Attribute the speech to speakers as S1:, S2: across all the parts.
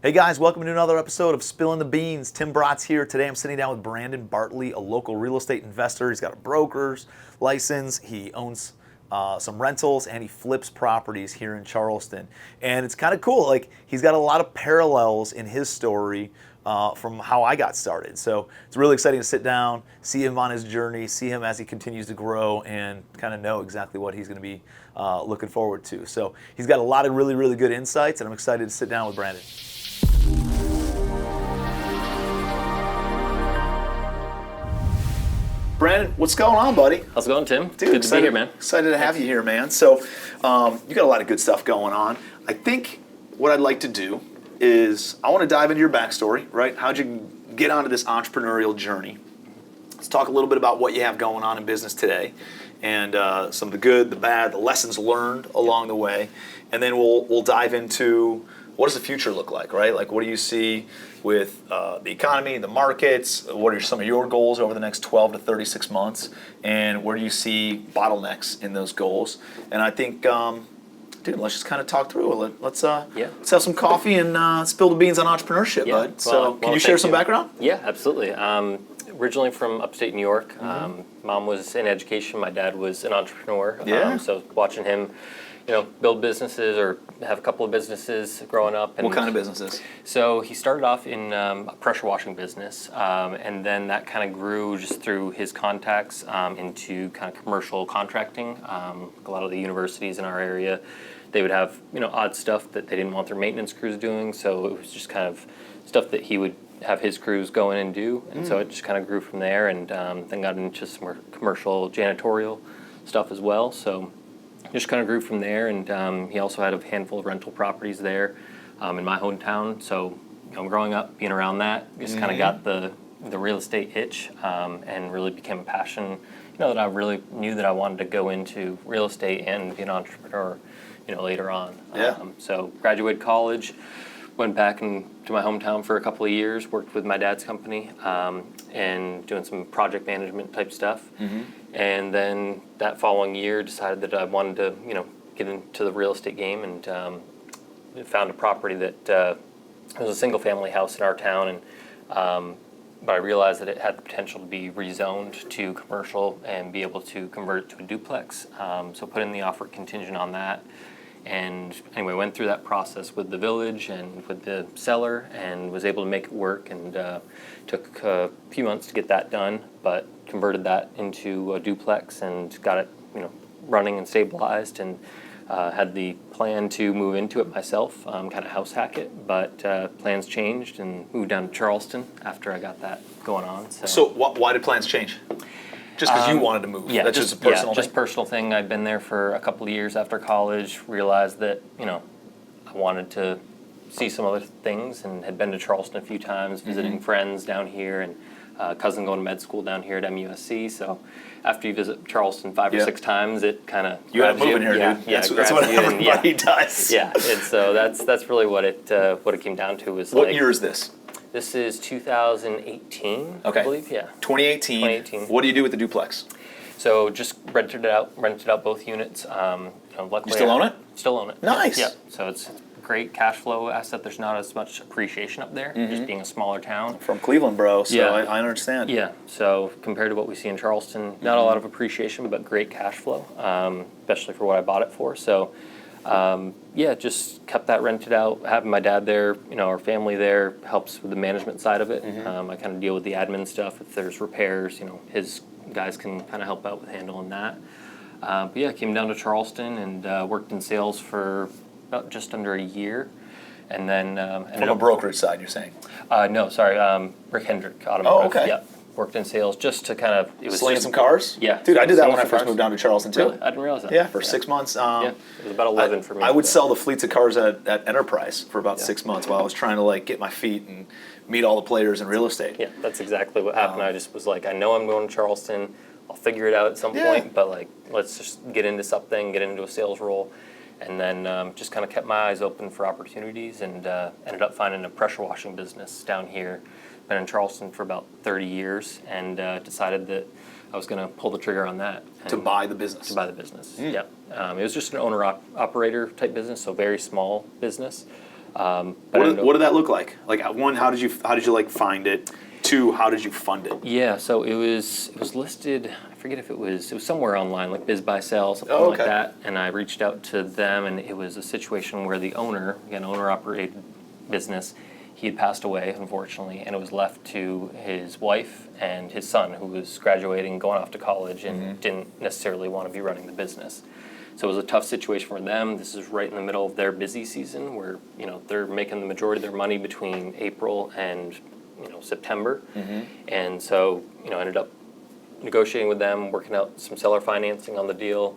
S1: Hey guys, welcome to another episode of Spilling the Beans. Tim Bratz here. Today I'm sitting down with Brandon Bartley, a local real estate investor. He's got a broker's license. He owns some rentals and he flips properties here in Charleston. And it's kind of cool. Like, he's got a lot of parallels in his story from how I got started. So it's really exciting to sit down, see him on his journey, see him as he continues to grow, and kind of know exactly what he's going to be looking forward to. So he's got a lot of really, really good insights, and I'm excited to sit down with Brandon. Brandon, what's going on, buddy?
S2: How's it going, Tim?
S1: Dude,
S2: good to be here, man.
S1: Excited to have you here, man. So, you got a lot of good stuff going on. I think what I'd like to do is I want to dive into your backstory, right? How'd you get onto this entrepreneurial journey? Let's talk a little bit about what you have going on in business today, and some of the good, the bad, the lessons learned along the way, and then we'll dive into what does the future look like, right? Like, what do you see with the economy, the markets? What are some of your goals over the next 12 to 36 months? And where do you see bottlenecks in those goals? And I think, dude, let's just kind of talk through it. Let's have some coffee and spill the beans on entrepreneurship, bud. So can you share some background?
S2: Yeah, absolutely. Originally from upstate New York. Mom was in education. My dad was an entrepreneur.
S1: Yeah.
S2: So watching him, build businesses or have a couple of businesses growing up. And
S1: What kind of businesses?
S2: So he started off in a pressure washing business, and then that kind of grew just through his contacts into kind of commercial contracting. A lot of the universities in our area, they would have odd stuff that they didn't want their maintenance crews doing, so it was just kind of stuff that he would have his crews go in and do, and so it just kind of grew from there, and then got into some more commercial janitorial stuff as well. So just kind of grew from there, and he also had a handful of rental properties there in my hometown. So growing up, being around that, just kind of got the real estate itch, and really became a passion. That I really knew that I wanted to go into real estate and be an entrepreneur. Later on.
S1: Yeah.
S2: So graduated college, went back to my hometown for a couple of years, worked with my dad's company, and doing some project management type stuff. And then that following year, decided that I wanted to, get into the real estate game, and found a property that was a single family house in our town, and but I realized that it had the potential to be rezoned to commercial and be able to convert it to a duplex. So put in the offer contingent on that. And anyway, went through that process with the village and with the seller, and was able to make it work, and took a few months to get that done, but converted that into a duplex and got it running and stabilized, and had the plan to move into it myself, kind of house hack it, but plans changed and moved down to Charleston after I got that going on.
S1: So why did plans change? Just because you wanted to move?
S2: Yeah,
S1: that's just a personal thing?
S2: Just personal thing. I'd been there for a couple of years after college, realized that, I wanted to see some other things, and had been to Charleston a few times, visiting friends down here, and cousin going to med school down here at MUSC. So after you visit Charleston 5 or 6 times, it kind of
S1: you end up moving here, dude. That's what everybody does.
S2: Yeah, and so that's really what it came down to. Was
S1: what year is this?
S2: This is 2018,
S1: okay.
S2: I believe. Yeah.
S1: 2018. What do you do with the duplex?
S2: So just rented out both units. Luckily,
S1: you still own it?
S2: Still own it.
S1: Nice.
S2: Yeah. So it's a great cash flow asset. There's not as much appreciation up there, just being a smaller town.
S1: I'm from Cleveland, bro, so I understand.
S2: Yeah. So compared to what we see in Charleston, not a lot of appreciation, but great cash flow, especially for what I bought it for. So just kept that rented out. Having my dad there, our family there helps with the management side of it. I kind of deal with the admin stuff. If there's repairs, his guys can kind of help out with handling that. Came down to Charleston and worked in sales for about just under a year. And then
S1: from a brokerage side, you're saying?
S2: No, sorry, Rick Hendrick Automotive.
S1: Oh, okay.
S2: Yeah. Worked in sales just to kind of...
S1: Slaying some cars?
S2: Yeah.
S1: Dude, I did that when I first moved down to Charleston, too.
S2: Really? I didn't realize that.
S1: Yeah, for 6 months.
S2: It was about 11 for me.
S1: I would sell the fleets of cars at Enterprise for about 6 months while I was trying to get my feet and meet all the players in real estate.
S2: Yeah, that's exactly what happened. I just was like, I know I'm going to Charleston. I'll figure it out at some point, but let's just get into something, get into a sales role. And then just kind of kept my eyes open for opportunities, and ended up finding a pressure washing business down here. Been in Charleston for about 30 years, and decided that I was going to pull the trigger on that.
S1: To buy the business?
S2: To buy the business, yeah. It was just an owner-operator type business, so very small business.
S1: What did that look like? Like, one, how did you like find it? Two, how did you fund it?
S2: Yeah, so it was listed. I forget if it was somewhere online, like Biz Buy Sell, something
S1: Oh,
S2: like
S1: okay.
S2: that. And I reached out to them, and it was a situation where the owner, again, owner-operated business, he had passed away, unfortunately, and it was left to his wife and his son, who was graduating, going off to college, and didn't necessarily want to be running the business. So it was a tough situation for them. This is right in the middle of their busy season, where they're making the majority of their money between April and September, and so ended up negotiating with them, working out some seller financing on the deal.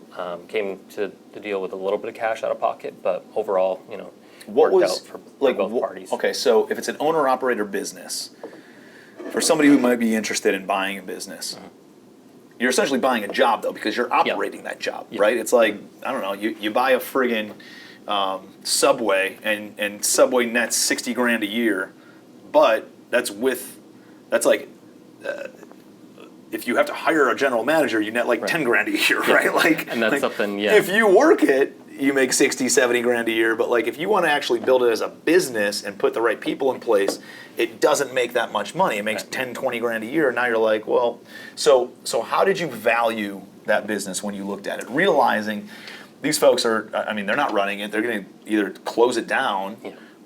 S2: Came to the deal with a little bit of cash out of pocket, but overall, worked out for both parties.
S1: Okay, so if it's an owner-operator business, for somebody who might be interested in buying a business, you're essentially buying a job, though, because you're operating that job, right? It's like, I don't know, you buy a friggin' Subway, and Subway nets 60 grand a year, but that's like, if you have to hire a general manager, you net like 10 grand a year, right? Like,
S2: and that's something,
S1: if you work it, you make 60, 70 grand a year, but like if you want to actually build it as a business and put the right people in place, it doesn't make that much money. It makes 10, 20 grand a year, and now you're like, well, so how did you value that business when you looked at it? Realizing these folks they're not running it, they're going to either close it down.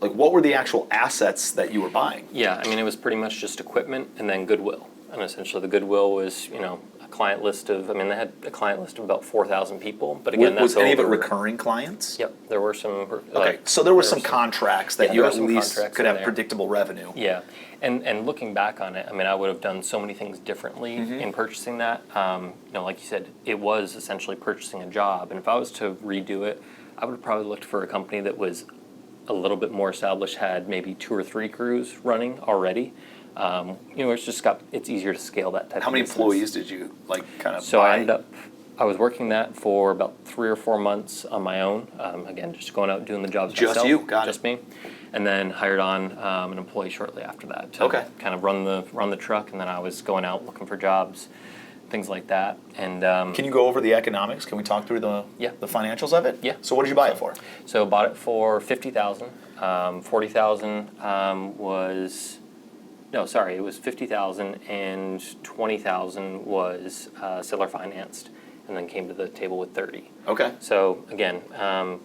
S1: Like, what were the actual assets that you were buying?
S2: Yeah, I mean, it was pretty much just equipment and then goodwill. And essentially the goodwill was, a client list of, they had a client list of about 4,000 people. But again,
S1: was any of it recurring clients?
S2: Yep, there were some.
S1: Okay, so there were some contracts that you at least could have
S2: there.
S1: predictable revenue.
S2: Yeah, and looking back on it, I would have done so many things differently in purchasing that. Like you said, it was essentially purchasing a job. And if I was to redo it, I would have probably looked for a company that was a little bit more established, had maybe 2 or 3 crews running already. It's easier to scale that type of business.
S1: How many employees did you kind of
S2: So
S1: buy?
S2: I was working that for about 3 or 4 months on my own. Again, just going out and doing the jobs
S1: Just
S2: myself.
S1: you? Got it.
S2: Just me. And then hired on an employee shortly after that to kind of run the truck. And then I was going out looking for jobs, things like that. And
S1: Can you go over the economics? Can we talk through the financials of it?
S2: Yeah.
S1: So what did you buy it for?
S2: So bought it for $50,000. $40,000 was. No, sorry, it was $50,000 and $20,000 was seller financed, and then came to the table with $30,000.
S1: Okay.
S2: So again,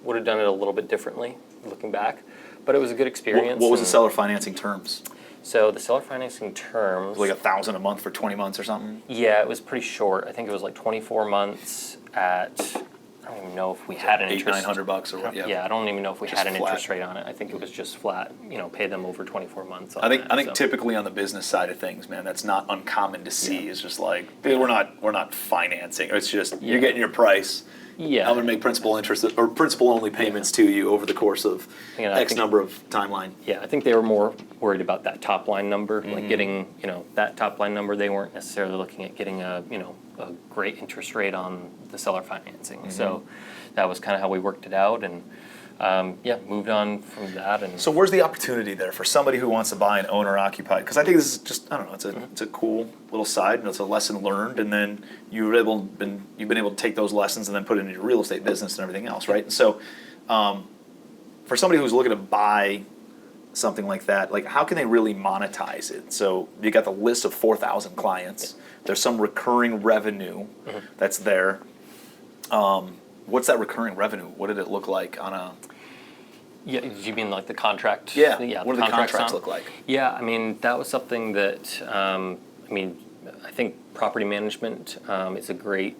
S2: would have done it a little bit differently looking back, but it was a good experience.
S1: What was the seller financing terms?
S2: So the seller financing terms,
S1: Like $1,000 a month for 20 months or something?
S2: yeah, it was pretty short. I think it was like 24 months at. I don't even know if we had an interest.
S1: $800-900 or what?
S2: Yeah, I don't even know if we
S1: Just
S2: had an
S1: flat.
S2: interest rate on it. I think it was just flat. Pay them over 24 months. On
S1: I think
S2: that,
S1: typically on the business side of things, man, that's not uncommon to see. It's just like, dude, we're not financing. It's just you're getting your price.
S2: Yeah.
S1: I'm gonna make principal interest or principal only payments to you over the course of X number of timeline.
S2: Yeah, I think they were more worried about that top line number, like getting, that top line number. They weren't necessarily looking at getting a great interest rate on the seller financing. So that was kind of how we worked it out, and moved on from that. And
S1: So where's the opportunity there for somebody who wants to buy an owner occupied? Because I think this is just, I don't know, it's a cool little side, and it's a lesson learned, and then you've been able to take those lessons and then put it into your real estate business and everything else, right? And so for somebody who's looking to buy something like that, like how can they really monetize it? So you got the list of 4,000 clients. There's some recurring revenue that's there. What's that recurring revenue? What did it look like on a?
S2: Yeah, you mean like the contract?
S1: Yeah.
S2: Yeah.
S1: What do the contracts look like?
S2: Yeah, that was something that I think property management is a great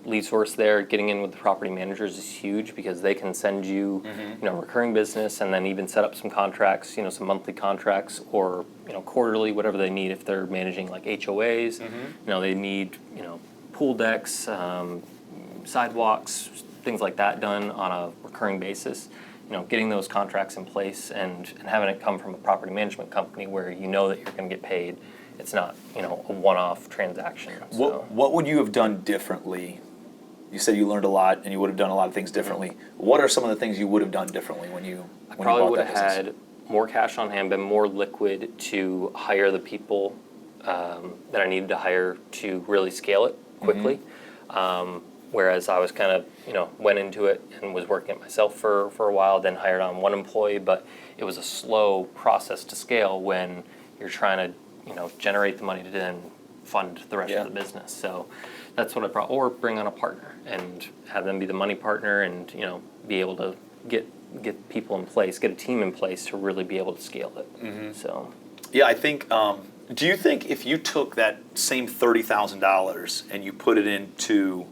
S2: lead source there. Getting in with the property managers is huge because they can send you recurring business, and then even set up some contracts, some monthly contracts or quarterly, whatever they need. If they're managing like HOAs, they need pool decks, sidewalks, things like that done on a recurring basis. Getting those contracts in place and having it come from a property management company where that you're going to get paid. It's not, a one-off transaction. So.
S1: What would you have done differently? You said you learned a lot and you would have done a lot of things differently. What are some of the things you would have done differently when you bought that business?
S2: I probably would have had more cash on hand, been more liquid to hire the people that I needed to hire to really scale it quickly. Whereas I was kind of, went into it and was working it myself for a while, then hired on one employee, but it was a slow process to scale when you're trying to, generate the money to then fund the rest of the business. So that's what I brought, or bring on a partner and have them be the money partner and, be able to get people in place, get a team in place to really be able to scale it. So.
S1: Yeah, I think, do you think if you took that same $30,000 and you put it into,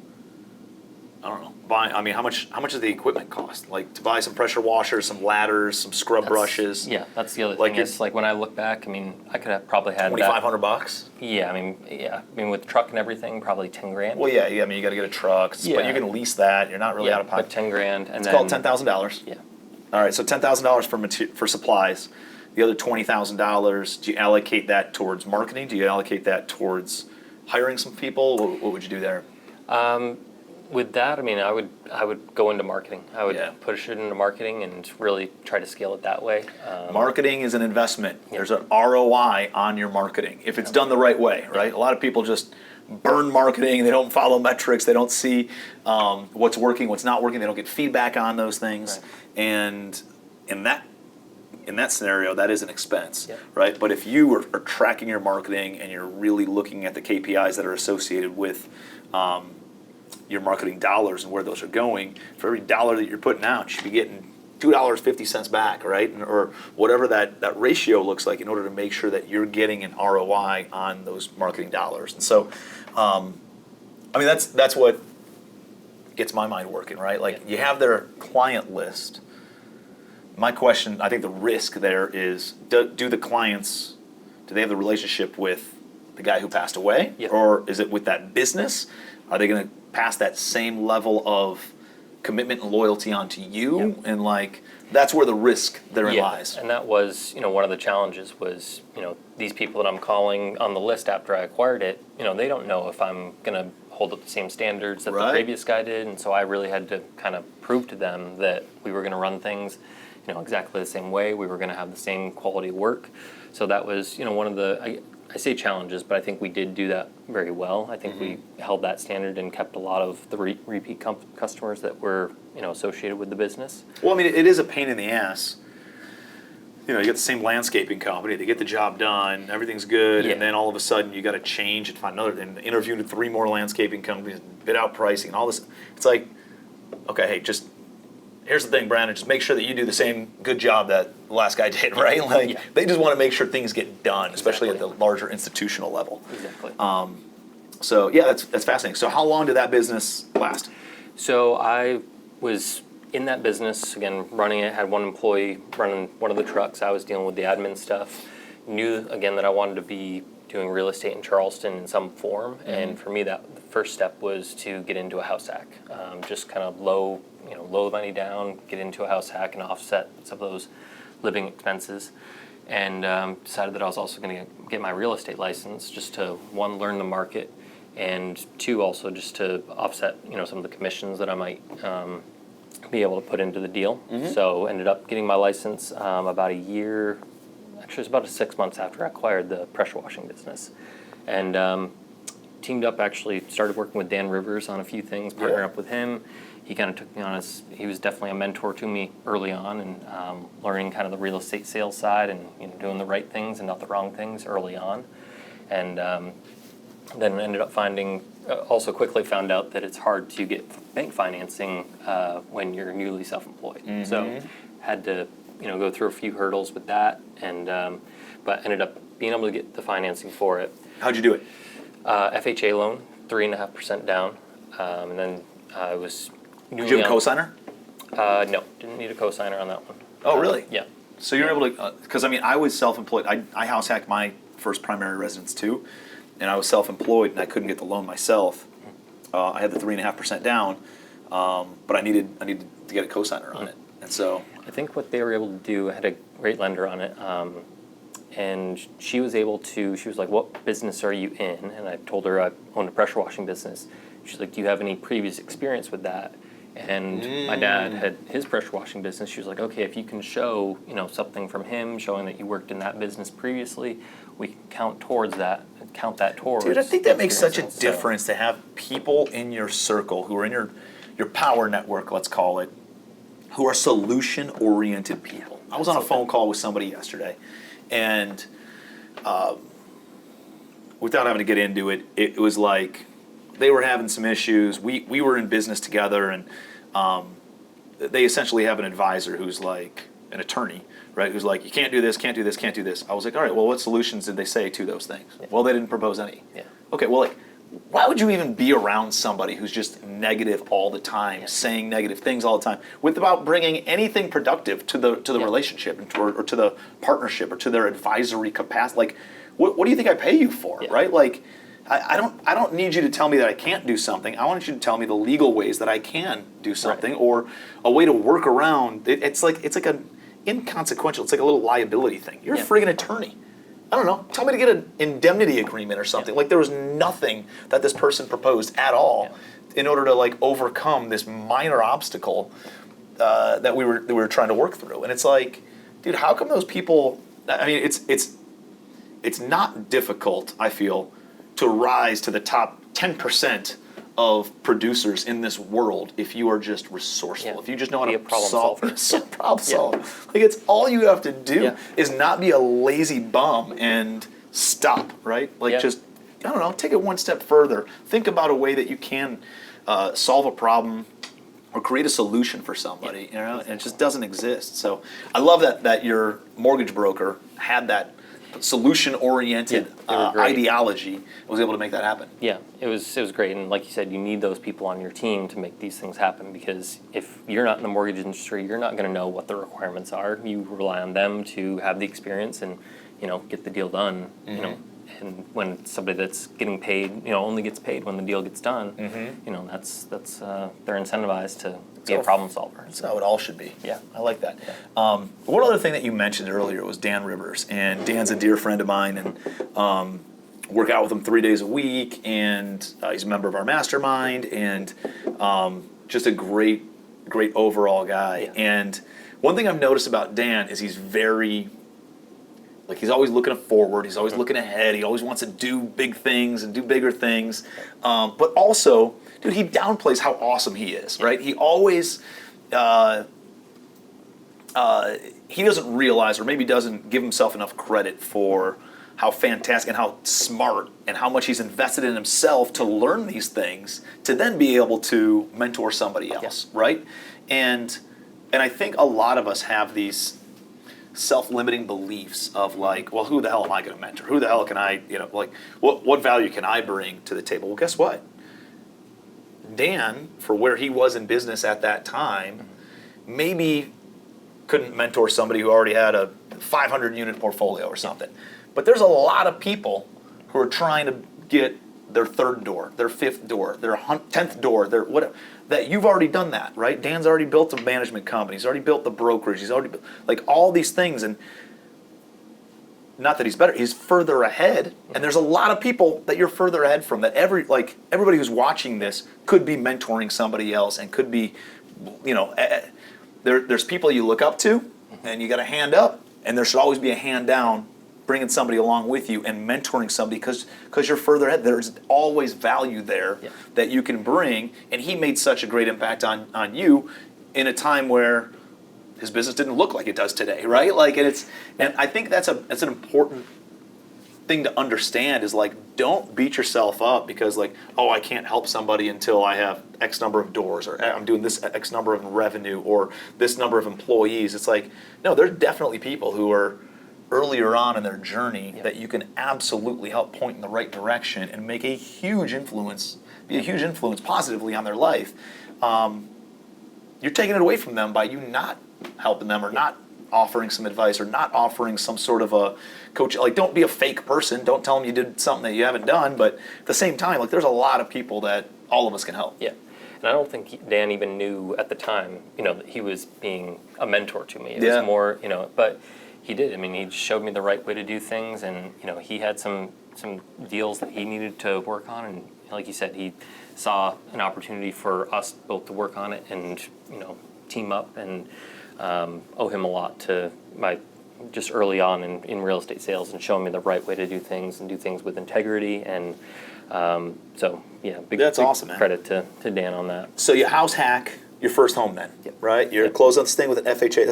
S1: I don't know, how much does the equipment cost? Like to buy some pressure washers, some ladders, some scrub brushes?
S2: Yeah, that's the other
S1: Like
S2: thing. It's like when I look back, I could have probably had
S1: $2,500?
S2: Yeah, with the truck and everything, probably 10 grand.
S1: Well, yeah, you got to get a truck, but you can lease that. You're not really out of pocket.
S2: But 10 grand, and
S1: It's
S2: then
S1: called $10,000.
S2: Yeah.
S1: All right, so $10,000 for supplies. The other $20,000, do you allocate that towards marketing? Do you allocate that towards hiring some people? What would you do there?
S2: With that, I would go into marketing. I would
S1: Yeah.
S2: push it into marketing and really try to scale it that way.
S1: Marketing is an investment. There's an ROI on your marketing if it's done the right way, right? A lot of people just burn marketing. They don't follow metrics. They don't see what's working, what's not working. They don't get feedback on those things.
S2: Right.
S1: And in that scenario, that is an expense,
S2: Yep.
S1: right? But if you are tracking your marketing and you're really looking at the KPIs that are associated with your marketing dollars and where those are going, for every dollar that you're putting out, you should be getting $2.50 back, right? Or whatever that ratio looks like in order to make sure that you're getting an ROI on those marketing dollars. And so, that's what gets my mind working, right? Like you have their client list. My question, I think the risk there is, do the clients, do they have the relationship with the guy who passed away?
S2: Yep.
S1: Or is it with that business? Are they going to pass that same level of commitment and loyalty onto you?
S2: Yep.
S1: And that's where the risk therein lies.
S2: And that was, one of the challenges was, these people that I'm calling on the list after I acquired it, they don't know if I'm going to hold up the same standards that the previous guy did. And so I really had to kind of prove to them that we were going to run things, exactly the same way. We were going to have the same quality of work. So that was, one of the, I say challenges, but I think we did do that very well. I think we held that standard and kept a lot of the repeat customers that were, associated with the business.
S1: Well, it is a pain in the ass. You get the same landscaping company, they get the job done, everything's good, and then all of a sudden you got to change and find another, and interview 3 more landscaping companies, bid out pricing, and all this. It's like, okay, hey, just here's the thing, Brandon, just make sure that you do the same good job that the last guy did, right? They just want to make sure things get done, especially at the larger institutional level.
S2: Exactly.
S1: So yeah, that's fascinating. So how long did that business last?
S2: So I was in that business, again, running it, had one employee running one of the trucks. I was dealing with the admin stuff. Knew, again, that I wanted to be doing real estate in Charleston in some form. And for me, the first step was to get into a house hack. Just kind of low the money down, get into a house hack and offset some of those living expenses. And decided that I was also going to get my real estate license just to, 1, learn the market, and 2, also just to offset, some of the commissions that I might be able to put into the deal. So ended up getting my license about a year, actually it was about 6 months after I acquired the pressure washing business. And teamed up, actually started working with Dan Rivers on a few things, partnered up with him. He kind of took me on he was definitely a mentor to me early on, and learning kind of the real estate sales side and doing the right things and not the wrong things early on. And then ended up also quickly found out that it's hard to get bank financing when you're newly self-employed. So had to go through a few hurdles with that, and but ended up being able to get the financing for it.
S1: How'd you do it?
S2: FHA loan, 3.5% down, and then I was.
S1: Did you have a cosigner?
S2: No, didn't need a cosigner on that one.
S1: Oh, really?
S2: Yeah.
S1: So you're able to, because I was self-employed. I house hacked my first primary residence too, and I was self-employed and I couldn't get the loan myself. I had the 3.5% down, but I needed to get a cosigner on it, and so.
S2: I think what they were able to do, I had a great lender on it, and she was like, "What business are you in?" And I told her I owned a pressure washing business. She's like, "Do you have any previous experience with that?" And my dad had his pressure washing business. She was like, okay, if you can show, something from him showing that you worked in that business previously, we can count that towards.
S1: Dude, I think that makes such a
S2: So-
S1: difference to have people in your circle who are in your power network, let's call it, who are solution-oriented people. I was on a phone call with somebody yesterday, and without having to get into it, it was like they were having some issues. We were in business together, and they essentially have an advisor who's like an attorney, right? Who's like, you can't do this, can't do this, can't do this. I was like, all right, well, what solutions did they say to those things?
S2: Yeah.
S1: Well, they didn't propose any.
S2: Yeah.
S1: Okay, well, like, why would you even be around somebody who's just negative all the time, saying negative things all the time, without bringing anything productive to the relationship or to the partnership or to their advisory capacity? Like, what do you think I pay you for, right? Like, I don't need you to tell me that I can't do something. I want you to tell me the legal ways that I can do something, or a way to work around. It's like an inconsequential. It's like a little liability thing. You're a friggin' attorney. I don't know. Tell me to get an indemnity agreement or something. Like, there was nothing that this person proposed at all in order to like overcome this minor obstacle that we were trying to work through. And it's like, dude, how come those people? I mean, it's not difficult, I feel, to rise to the top 10% of producers in this world if you are just resourceful.
S2: Yeah.
S1: If you just know how
S2: Be
S1: to
S2: a problem
S1: problem solve. Like, it's all you have to do is not be a lazy bum and stop, right? Like, just, I don't know, take it one step further. Think about a way that you can solve a problem or create a solution for somebody, and it just doesn't exist. So I love that your mortgage broker had that solution-oriented ideology, was able to make that happen.
S2: Yeah, it was great, and like you said, you need those people on your team to make these things happen, because if you're not in the mortgage industry, you're not going to know what the requirements are. You rely on them to have the experience and get the deal done. And when somebody that's getting paid, only gets paid when the deal gets done, that's they're incentivized to be a problem solver.
S1: That's how it all should be.
S2: Yeah.
S1: I like that. One other thing that you mentioned earlier was Dan Rivers, and Dan's a dear friend of mine, and work out with him 3 days a week, and he's a member of our mastermind, and just a great overall guy. And one thing I've noticed about Dan is he's very, like, he's always looking forward. He's always looking ahead. He always wants to do big things and do bigger things. But also, dude, he downplays how awesome he is, right? He always, he doesn't realize, or maybe doesn't give himself enough credit for how fantastic and how smart and how much he's invested in himself to learn these things, to then be able to mentor somebody else, right? And I think a lot of us have these self-limiting beliefs of like, well, who the hell am I going to mentor? Who the hell can I, like, what value can I bring to the table? Well, guess what? Dan, for where he was in business at that time, maybe couldn't mentor somebody who already had a 500-unit portfolio or something. But there's a lot of people who are trying to get their third door, their fifth door, their 10th door, their whatever. That you've already done that, right? Dan's already built a management company. He's already built the brokerage. He's already built, like, all these things. And not that he's better, he's further ahead. And there's a lot of people that you're further ahead from, that everybody who's watching this could be mentoring somebody else, and could be, there's people you look up to, and you got a hand up, and there should always be a hand down, bringing somebody along with you and mentoring somebody, because you're further ahead. There's always value there that you can bring. And he made such a great impact on you in a time where his business didn't look like it does today, right? Like, and I think that's an important thing to understand, is like, don't beat yourself up because, like, oh, I can't help somebody until I have X number of doors, or I'm doing this X number of revenue, or this number of employees. It's like, no, there's definitely people who are earlier on in their journey that you can absolutely help point in the right direction and make a huge influence, be a huge influence positively on their life. You're taking it away from them by you not helping them, or not offering some advice, or not offering some sort of a coach. Like, don't be a fake person. Don't tell them you did something that you haven't done. But at the same time, like, there's a lot of people that all of us can help.
S2: Yeah. And I don't think Dan even knew at the time, that he was being a mentor to me. It was more, but he did. I mean, he showed me the right way to do things, and he had some deals that he needed to work on, and like you said, he saw an opportunity for us both to work on it and, team up, and owe him a lot to my just early on in real estate sales and showing me the right way to do things and do things with integrity. And big
S1: awesome, man.
S2: credit to Dan on that.
S1: So you house hack your first home then,
S2: Yep.
S1: right? You're closing on this thing with an FHA.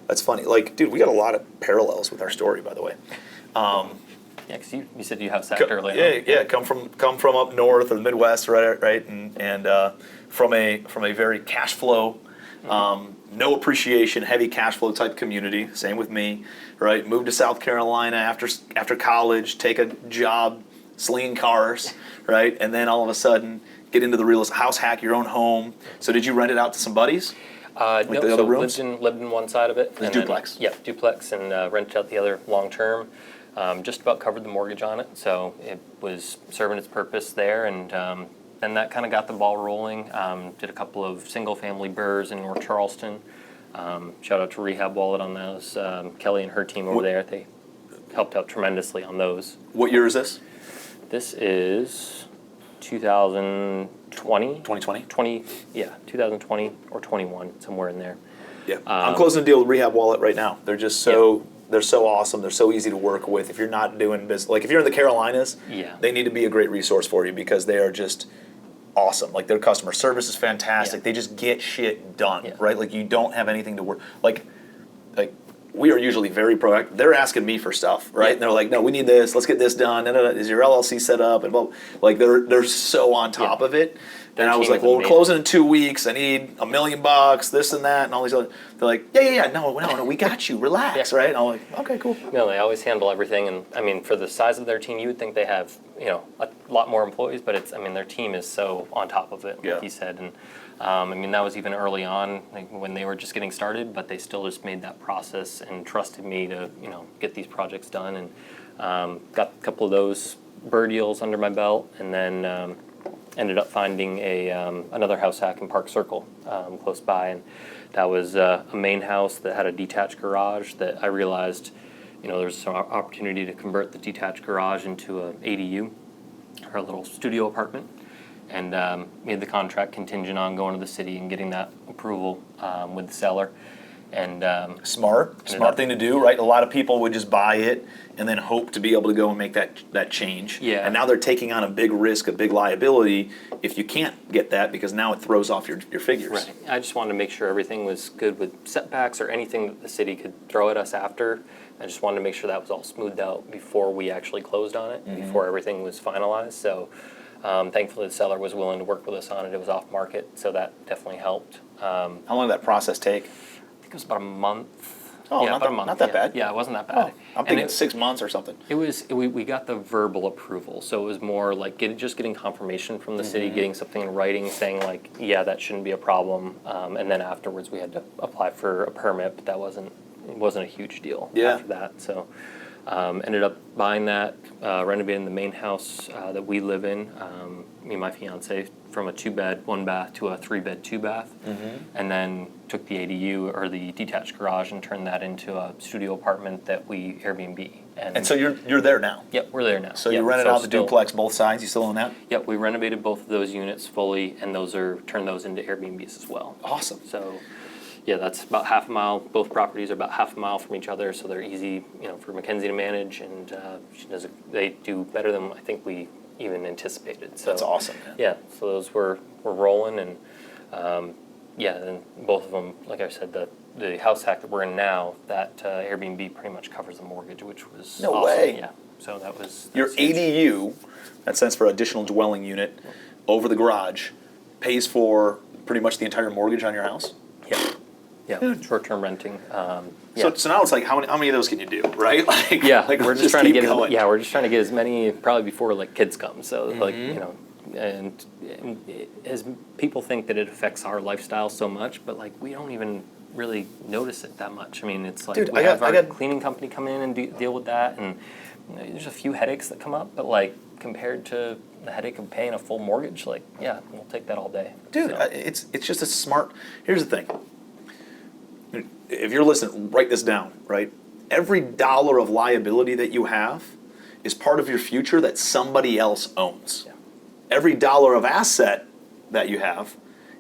S1: That's funny. Like, dude, we got a lot of parallels with our story, by the way.
S2: Yeah, because you said you house hacked earlier.
S1: Yeah. Come from up north or the Midwest, right? And from a very cash flow, no appreciation, heavy cash flow type community. Same with me, right? Moved to South Carolina after college, take a job slinging cars, right? And then all of a sudden get into the real estate, house hack your own home. So did you rent it out to some buddies?
S2: No,
S1: the other rooms?
S2: lived in one side of it.
S1: It was duplex?
S2: Duplex, and rented out the other long term. Just about covered the mortgage on it, so it was serving its purpose there, and then that kind of got the ball rolling. Did a couple of single family burrs in North Charleston. Shout out to Rehab Wallet on those. Kelly and her team over there, they helped out tremendously on those.
S1: What year is this?
S2: This is 2020.
S1: 2020?
S2: 2020 or 21, somewhere in there.
S1: Yeah. I'm closing a deal with Rehab Wallet right now. They're just they're so awesome. They're so easy to work with. If you're not doing business, like if you're in the Carolinas, they need to be a great resource for you because they are just awesome. Like their customer service is fantastic.
S2: Yeah.
S1: They just get shit done,
S2: Yeah.
S1: right? Like you don't have anything to work. Like we are usually very proactive. They're asking me for stuff, right?
S2: Yeah.
S1: And they're like, no, we need this. Let's get this done. Is your LLC set up? And blah. Like they're so on top of it. And
S2: Their
S1: I was
S2: team
S1: like,
S2: is
S1: well, we're
S2: amazing.
S1: closing in 2 weeks. I need $1 million, this and that, and all these other. They're like, yeah. No, we got you. Relax,
S2: Yeah.
S1: right? And I'm like, okay, cool.
S2: No, they always handle everything, and I mean, for the size of their team, you would think they have, a lot more employees, but their team is so on top of it,
S1: Yeah.
S2: like you said, and that was even early on, like when they were just getting started, but they still just made that process and trusted me to, get these projects done, and got a couple of those BRRRR deals under my belt, and then ended up finding another house hack in Park Circle, close by, and that was a main house that had a detached garage that I realized, there's some opportunity to convert the detached garage into a ADU, or a little studio apartment, and made the contract contingent on going to the city and getting that approval with the seller. And
S1: Smart thing to do, right? A lot of people would just buy it and then hope to be able to go and make that change.
S2: Yeah.
S1: And now they're taking on a big risk, a big liability if you can't get that because now it throws off your figures.
S2: Right. I just wanted to make sure everything was good with setbacks or anything that the city could throw at us after. I just wanted to make sure that was all smoothed out before we actually closed on it, before everything was finalized. So thankfully the seller was willing to work with us on it. It was off market, so that definitely helped.
S1: How long did that process take?
S2: I think it was about a month.
S1: Oh,
S2: yeah,
S1: not
S2: about
S1: that-
S2: a month.
S1: not that
S2: yeah.
S1: bad.
S2: Yeah, it wasn't that bad.
S1: I'm thinking 6 months or something.
S2: It was. We got the verbal approval, so it was more like just getting confirmation from the city, getting something in writing saying like, yeah, that shouldn't be a problem, and then afterwards we had to apply for a permit, but it wasn't a huge deal after that. So ended up buying that, renovating the main house that we live in. Me and my fiance, from a 2-bed 1-bath to a 3-bed 2-bath, and then took the ADU or the detached garage and turned that into a studio apartment that we Airbnb.
S1: And so you're there now.
S2: Yep, we're there now.
S1: So you rented out the duplex, both sides. You still own that?
S2: Yep, we renovated both of those units fully, and turned those into Airbnbs as well.
S1: Awesome.
S2: So, yeah, that's about half a mile. Both properties are about half a mile from each other, so they're easy, for Mackenzie to manage, and they do better than I think we even anticipated. So
S1: That's awesome, man.
S2: Yeah, so those were rolling, and and both of them, like I said, the house hack that we're in now, that Airbnb pretty much covers the mortgage, which was
S1: No
S2: awesome.
S1: way.
S2: Yeah, so that was
S1: Your
S2: huge.
S1: ADU, that stands for additional dwelling unit, over the garage, pays for pretty much the entire mortgage on your house?
S2: Yeah, short-term renting.
S1: So now it's like, how many of those can you do, right? Like,
S2: We're
S1: let's
S2: just trying to
S1: keep
S2: get
S1: going.
S2: we're just trying to get as many probably before like kids come. So and as people think that it affects our lifestyle so much, but like we don't even really notice it that much. I mean, it's like
S1: Dude,
S2: we have our cleaning company come in and deal with that, and there's a few headaches that come up, but like compared to the headache of paying a full mortgage, like we'll take that all day.
S1: Dude,
S2: So,
S1: it's just a smart. Here's the thing. If you're listening, write this down, right? Every dollar of liability that you have is part of your future that somebody else owns.
S2: Yeah.
S1: every dollar of asset that you have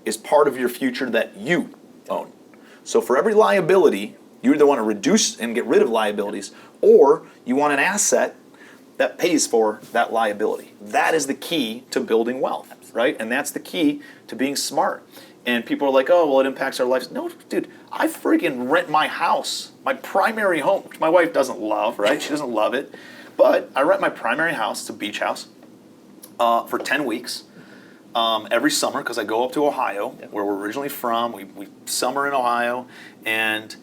S1: is part of your future that you own. So for every liability, you either want to reduce and get rid of liabilities, or you want an asset that pays for that liability. That is the key to building wealth, right? And that's the key to being smart. And people are like, oh, well, it impacts our lives. No, dude, I freaking rent my house, my primary home, which my wife doesn't love, right? She doesn't love it. But I rent my primary house, it's a beach house, for 10 weeks every summer, because I go up to Ohio, where we're originally from. We summer in Ohio, and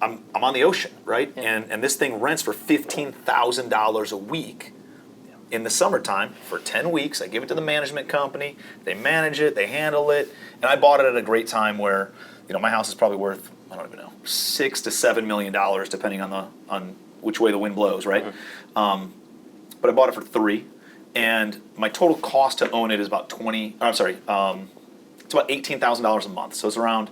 S1: I'm on the ocean, right? And this thing rents for $15,000 a week in the summertime for 10 weeks. I give it to the management company. They manage it, they handle it. And I bought it at a great time where, my house is probably worth, I don't even know, $6 to $7 million, depending on which way the wind blows, right? Mm-hmm. But I bought it for $3 million, and my total cost to own it is about it's about $18,000 a month. So it's around,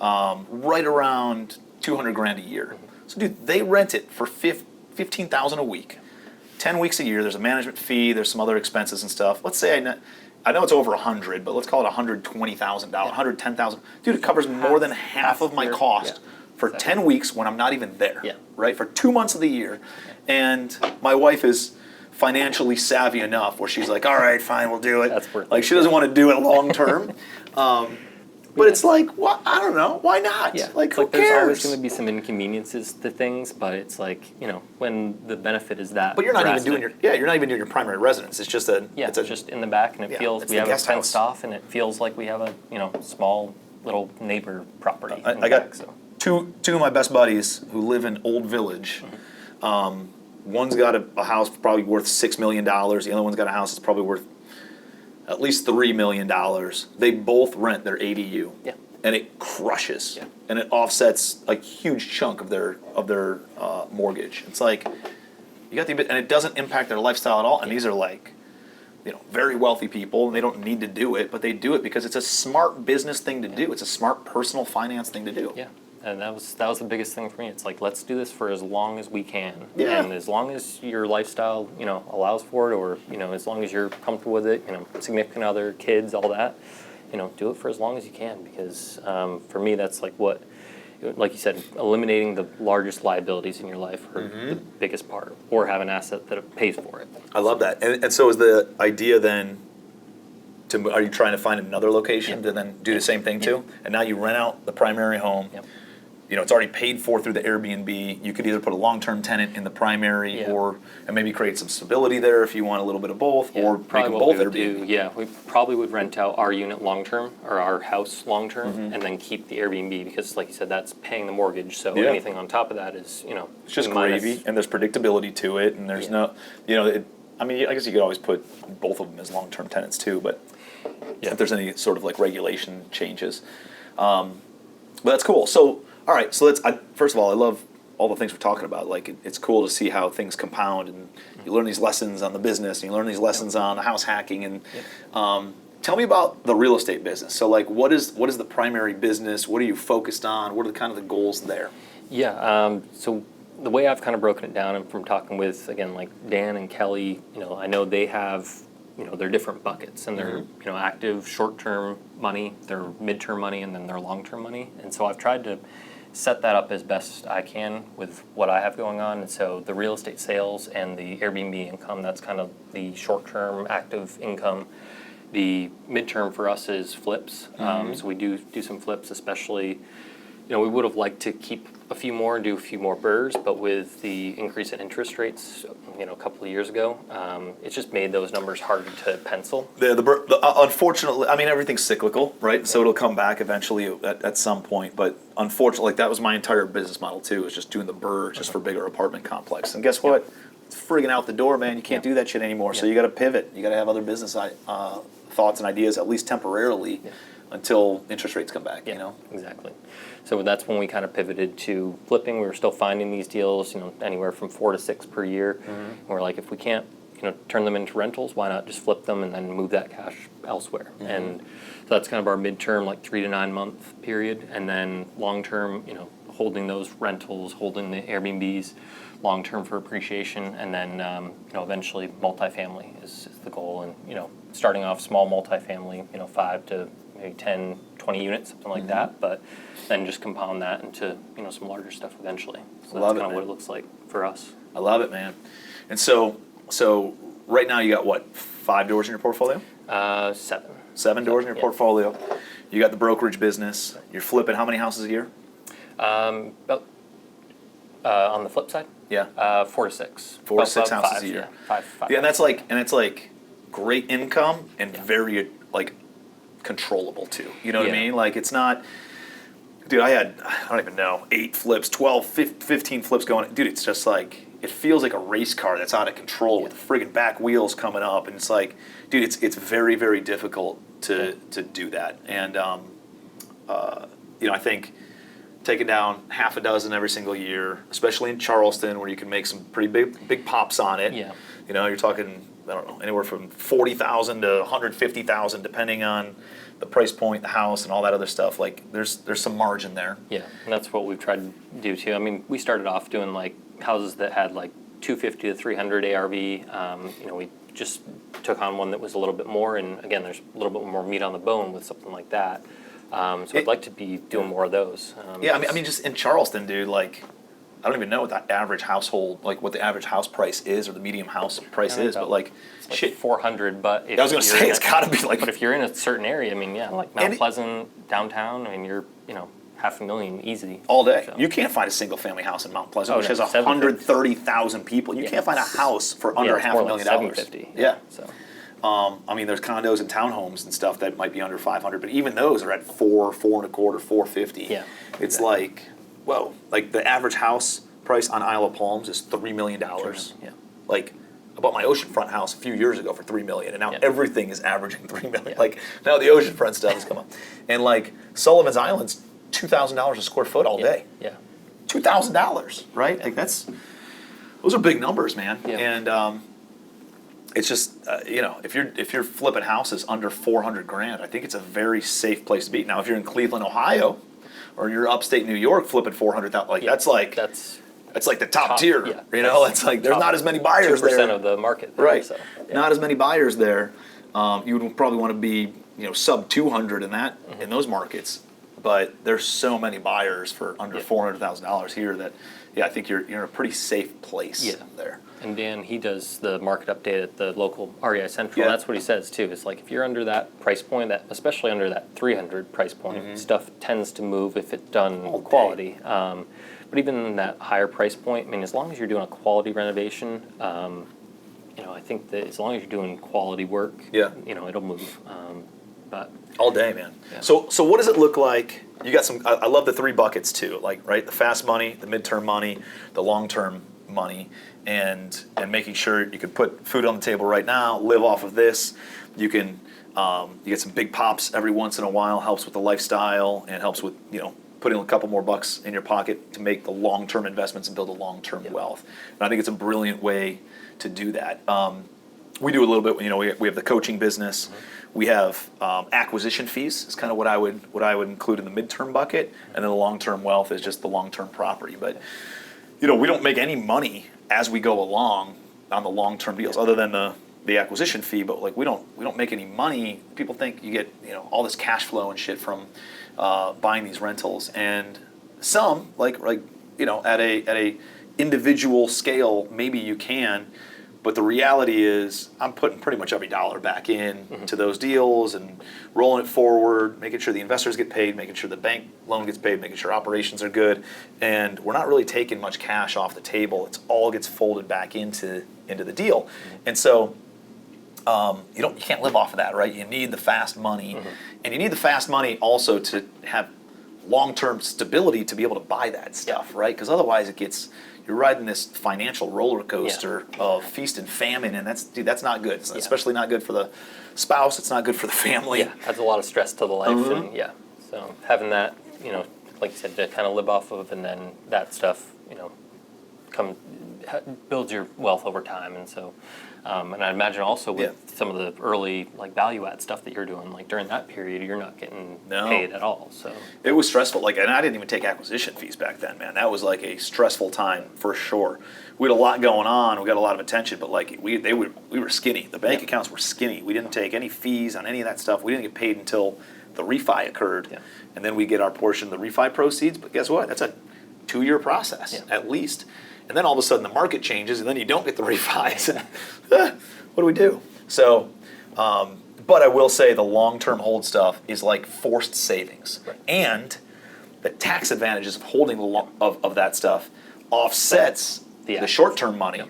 S1: right around $200,000 a year. So dude, they rent it for $15,000 a week, 10 weeks a year. There's a management fee. There's some other expenses and stuff. Let's say I know it's over 100, but let's call it $120,000, $110,000. Dude, it covers more than half of my cost for 10 weeks when I'm not even there. Right, for 2 months of the year, and my wife is financially savvy enough where she's like, all right, fine, we'll do it.
S2: That's worth
S1: like, she doesn't want to do it long term. But it's like, well, I don't know. Why not?
S2: Yeah.
S1: Like,
S2: who
S1: cares?
S2: There's always going to be some inconveniences to things, but it's like, when the benefit is that.
S1: But you're not
S2: drastic.
S1: even doing you're not even doing your primary residence. It's just
S2: it's just in the back, and it feels we have it fenced off, and it feels like we have a small little neighbor property.
S1: I got two of my best buddies who live in Old Village. One's got a house probably worth $6 million. The other one's got a house that's probably worth at least $3 million. They both rent their ADU, and it crushes, and it offsets a huge chunk of their mortgage. It's like you got and it doesn't impact their lifestyle at all. And these are like, very wealthy people, and they don't need to do it, but they do it because it's a smart business thing to do. It's a smart personal finance thing to do.
S2: Yeah. And that was the biggest thing for me. It's like, let's do this for as long as we can.
S1: Yeah.
S2: And as long as your lifestyle, allows for it, or, as long as you're comfortable with it, significant other, kids, all that, do it for as long as you can. Because for me, that's like like you said, eliminating the largest liabilities in your life are the biggest part, or have an asset that pays for it.
S1: I love that. And so is the idea then, are you trying to find another location to then do the same thing too? And now you rent out the primary home. It's already paid for through the Airbnb. You could either put a long-term tenant in the primary, and maybe create some stability there if you want a little bit of both, or make them both Airbnb.
S2: We probably would rent out our unit long-term, or our house long-term, and then keep the Airbnb, because like you said, that's paying the mortgage. So anything on top of that is,
S1: it's just gravy, and there's predictability to it, and there's no, I guess you could always put both of them as long-term tenants too, but if there's any sort of like regulation changes. But that's cool. So, all right, so first of all, I love all the things we're talking about. Like, it's cool to see how things compound, and you learn these lessons on the business, and you learn these lessons on the house hacking. And tell me about the real estate business. So, like, what is the primary business? What are you focused on? What are kind of the goals there?
S2: Yeah, so the way I've kind of broken it down, and from talking with, again, like Dan and Kelly, I know they have, their different buckets, and they're, active short-term money, their mid-term money, and then their long-term money. And so I've tried to set that up as best I can with what I have going on. And so the real estate sales and the Airbnb income, that's kind of the short-term active income. The midterm for us is flips. So we do some flips, especially, we would have liked to keep a few more and do a few more burrs, but with the increase in interest rates, a couple of years ago, it's just made those numbers harder to pencil.
S1: Unfortunately, everything's cyclical, right? So it'll come back eventually at some point, but unfortunately, that was my entire business model too, is just doing the burr just for bigger apartment complex. And guess what? It's friggin' out the door, man. You can't do that shit anymore. So you got to pivot. You got to have other business thoughts and ideas, at least temporarily, until interest rates come back.
S2: Exactly. So that's when we kind of pivoted to flipping. We were still finding these deals, anywhere from 4 to 6 per year. And we're like, if we can't, turn them into rentals, why not just flip them and then move that cash elsewhere? And so that's kind of our midterm, like 3 to 9 month period. And then long term, holding those rentals, holding the Airbnbs, long term for appreciation, and then eventually multifamily is the goal. And, starting off small multifamily, 5 to maybe 10, 20 units, something like that. But then just compound that into, some larger stuff eventually. So
S1: Love
S2: that's
S1: it,
S2: kind of what
S1: man.
S2: it looks like for us.
S1: I love it, man. And so right now you got what, 5 doors in your portfolio?
S2: 7.
S1: 7 doors in your
S2: Yeah.
S1: portfolio. You got the brokerage business. You're flipping how many houses a year?
S2: About, on the flip side,
S1: Yeah.
S2: 4 to 6.
S1: 4 to 6
S2: About
S1: houses
S2: 5,
S1: a year.
S2: Yeah, 5.
S1: Yeah, and it's like great income and very like controllable too. You know what I
S2: Yeah.
S1: mean? Like it's not, dude, I don't even know, 8 flips, 12, 15 flips going. Dude, it's just like, it feels like a race car that's out of control with the friggin' back wheels coming up. And it's like, dude, it's very, very difficult to do that. And, I think taking down half a dozen every single year, especially in Charleston where you can make some pretty big pops on it.
S2: Yeah.
S1: You're talking, I don't know, anywhere from 40,000 to 150,000 depending on the price point, the house, and all that other stuff. Like there's some margin there.
S2: Yeah, and that's what we've tried to do too. I mean, we started off doing like houses that had like 250 to 300 ARV. We just took on one that was a little bit more, and again, there's a little bit more meat on the bone with something like that. So I'd like to be doing more of those.
S1: Yeah, I mean, just in Charleston, dude, like, I don't even know what the average household, like, what the average house price is or the medium house price is, but like,
S2: it's like
S1: shit.
S2: 400. But if
S1: I was gonna
S2: you're
S1: say
S2: in
S1: it's gotta be like.
S2: But if you're in a certain area, I mean, yeah, like
S1: And
S2: Mount Pleasant downtown, I mean, you're $500,000 easy
S1: All day.
S2: So.
S1: You can't find a single family house in Mount Pleasant,
S2: Oh,
S1: which
S2: no,
S1: has
S2: 750.
S1: 130,000 people. You can't find a house for under
S2: it's
S1: half
S2: more
S1: a
S2: like
S1: million dollars.
S2: 750.
S1: Yeah.
S2: So.
S1: I mean, there's condos and townhomes and stuff that might be under 500, but even those are at 4.25, 450.
S2: Yeah,
S1: It's
S2: exactly.
S1: like, whoa, like the average house price on Isle of Palms is $3 million.
S2: Yeah.
S1: Like, I bought my oceanfront house a few years ago for $3 million, and now
S2: Yeah.
S1: everything is averaging $3 million.
S2: Yeah.
S1: Like, now the oceanfront stuff has come up. And like, Sullivan's Island's $2,000 a square foot all day.
S2: Yeah.
S1: $2,000, right? Like those are big numbers, man.
S2: Yeah.
S1: And it's just if you're flipping houses under 400 grand, I think it's a very safe place to be. Now, if you're in Cleveland, Ohio, or you're upstate New York flipping 400,000, like that's like the top tier.
S2: Yeah.
S1: It's like there's not as many buyers
S2: 2%
S1: there.
S2: of the market. There,
S1: Right.
S2: So, yeah.
S1: Not as many buyers there. You would probably want to be sub 200 in that in those markets. But there's so many buyers for under $400,000 here that, I think you're in a pretty safe place there.
S2: And Dan, he does the market update at the local REI Central.
S1: Yeah.
S2: That's what he says too. It's like if you're under that price point, that especially under that 300 price point, stuff tends to move if it's done
S1: All day.
S2: quality. But even in that higher price point, I mean, as long as you're doing a quality renovation, I think that as long as you're doing quality work, it'll move. But
S1: All day, man.
S2: Yeah.
S1: So what does it look like? You got some. I love the 3 buckets too. Like the fast money, the midterm money, the long-term money, and making sure you can put food on the table right now, live off of this. You can you get some big pops every once in a while. Helps with the lifestyle and helps with putting a couple more bucks in your pocket to make the long-term investments and build a long-term wealth. And I think it's a brilliant way to do that. We do a little bit. We have the coaching business. We have acquisition fees is kind of what I would include in the midterm bucket, and then the long-term wealth is just the long-term property. But we don't make any money as we go along on the long-term deals, other than the acquisition fee. But like we don't make any money. People think you get all this cash flow and shit from buying these rentals, and some like at a individual scale maybe you can. But the reality is, I'm putting pretty much every dollar back in to those deals and rolling it forward, making sure the investors get paid, making sure the bank loan gets paid, making sure operations are good, and we're not really taking much cash off the table. It's all gets folded back into the deal, and so you can't live off of that, right? You need the fast money, and you need the fast money also to have long-term stability to be able to buy that stuff, right? Because otherwise you're riding this financial roller coaster of feast and famine, and that's not good. It's especially not good for the spouse. It's not good for the family.
S2: yeah, adds a lot of stress to the life. And so having that, like you said, to kind of live off of, and then that stuff, builds your wealth over time, and so. And I imagine also with some of the early like value add stuff that you're doing, like during that period, you're not getting paid at all. So
S1: it was stressful. Like, and I didn't even take acquisition fees back then, man. That was like a stressful time for sure. We had a lot going on. We got a lot of attention, but like we were skinny. The bank accounts were skinny. We didn't take any fees on any of that stuff. We didn't get paid until the refi occurred, and then we get our portion of the refi proceeds. But guess what? That's a 2-year process at least. And then all of a sudden the market changes, and then you don't get the refis. What do we do? So, but I will say the long-term hold stuff is like forced savings, and the tax advantages of holding of that stuff offsets the short-term money.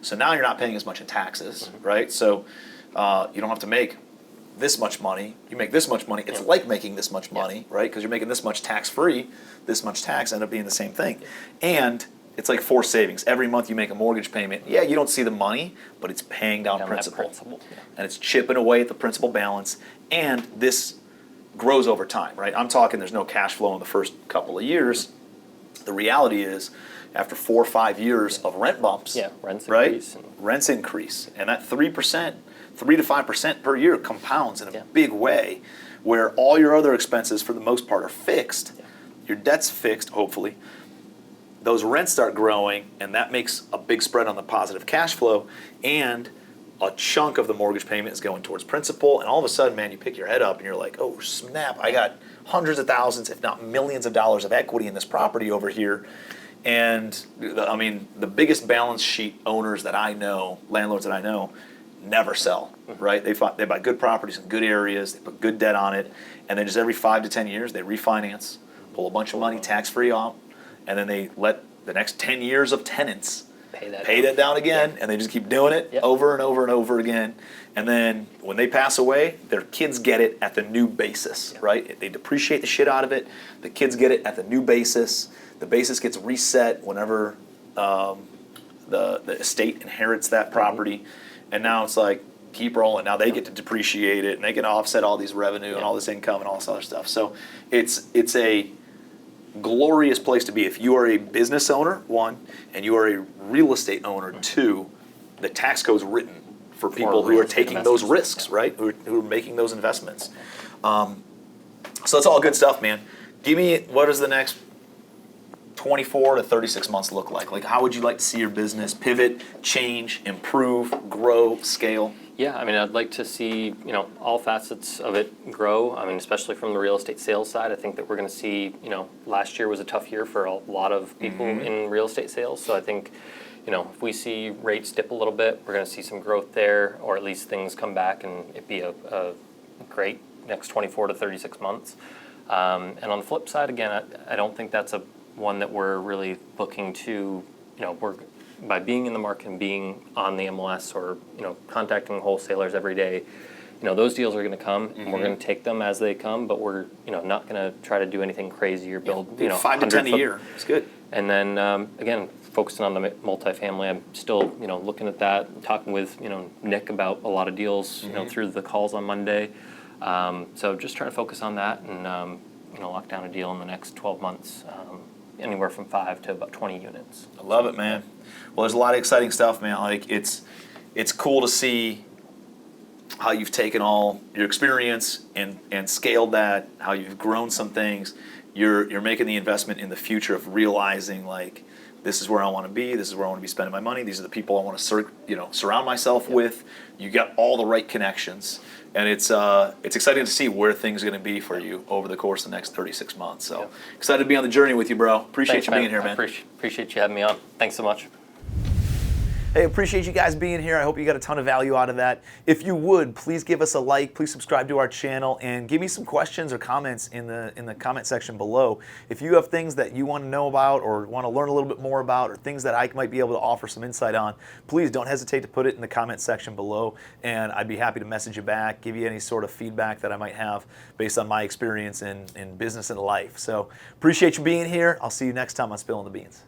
S1: So now you're not paying as much in taxes, right? So you don't have to make this much money. You make this much money. It's like making this much money, right? Because you're making this much tax-free, this much tax end up being the same thing, and it's like forced savings. Every month you make a mortgage payment. Yeah, you don't see the money, but it's paying down principal. And it's chipping away at the principal balance. And this grows over time, right? I'm talking there's no cash flow in the first couple of years. The reality is after 4 or 5 years of rent bumps, rents increase. And that 3%, 3 to 5% per year compounds in a big way, where all your other expenses for the most part are fixed. Your debt's fixed, hopefully. Those rents start growing, and that makes a big spread on the positive cash flow, and a chunk of the mortgage payment is going towards principal, and all of a sudden, man, you pick your head up and you're like, oh snap, I got hundreds of thousands, if not millions of dollars of equity in this property over here. And I mean, the biggest balance sheet owners that I know, landlords that I know, never sell, right? They buy good properties in good areas, they put good debt on it, and then just every 5 to 10 years, they refinance, pull a bunch of money tax-free out, and then they let the next 10 years of tenants pay that down again, and they just keep doing it over and over and over again. And then when they pass away, their kids get it at the new basis, right? They depreciate the shit out of it. The kids get it at the new basis. The basis gets reset whenever the estate inherits that property. And now it's like, keep rolling. Now they get to depreciate it, and they can offset all these revenue and all this income and all this other stuff. So it's a glorious place to be. If you are a business owner, 1, and you are a real estate owner, 2, the tax code's written for people who are taking those risks, right? Who are making those investments. So that's all good stuff, man. Give me, what does the next 24 to 36 months look like? Like, how would you like to see your business pivot, change, improve, grow, scale?
S2: Yeah, I mean, I'd like to see, all facets of it grow. I mean, especially from the real estate sales side. I think that we're going to see, last year was a tough year for a lot of people in real estate sales. So I think, if we see rates dip a little bit, we're going to see some growth there, or at least things come back and it be a great next 24 to 36 months. And on the flip side, again, I don't think that's one that we're really looking to, by being in the market and being on the MLS or contacting wholesalers every day, those deals are going to come, and we're going to take them as they come. But we're not going to try to do anything crazy or build
S1: 5 to 10 a year. It's good.
S2: And then again, focusing on the multifamily, I'm still looking at that, talking with Nick about a lot of deals through the calls on Monday. So just trying to focus on that and lock down a deal in the next 12 months. Anywhere from 5 to about 20 units.
S1: I love it, man. Well, there's a lot of exciting stuff, man. Like it's cool to see how you've taken all your experience and scaled that, how you've grown some things. You're making the investment in the future of realizing, like, this is where I want to be. This is where I want to be spending my money. These are the people I want to surround myself with. You got all the right connections, and it's exciting to see where things are going to be for you over the course of the next 36 months. So excited to be on the journey with you, bro. Appreciate you being here, man.
S2: Appreciate you having me on. Thanks so much.
S1: Hey, appreciate you guys being here. I hope you got a ton of value out of that. If you would, please give us a like, please subscribe to our channel, and give me some questions or comments in the comment section below. If you have things that you want to know about or want to learn a little bit more about, or things that I might be able to offer some insight on, please don't hesitate to put it in the comment section below, and I'd be happy to message you back, give you any sort of feedback that I might have based on my experience in business and life. So appreciate you being here. I'll see you next time on Spilling the Beans.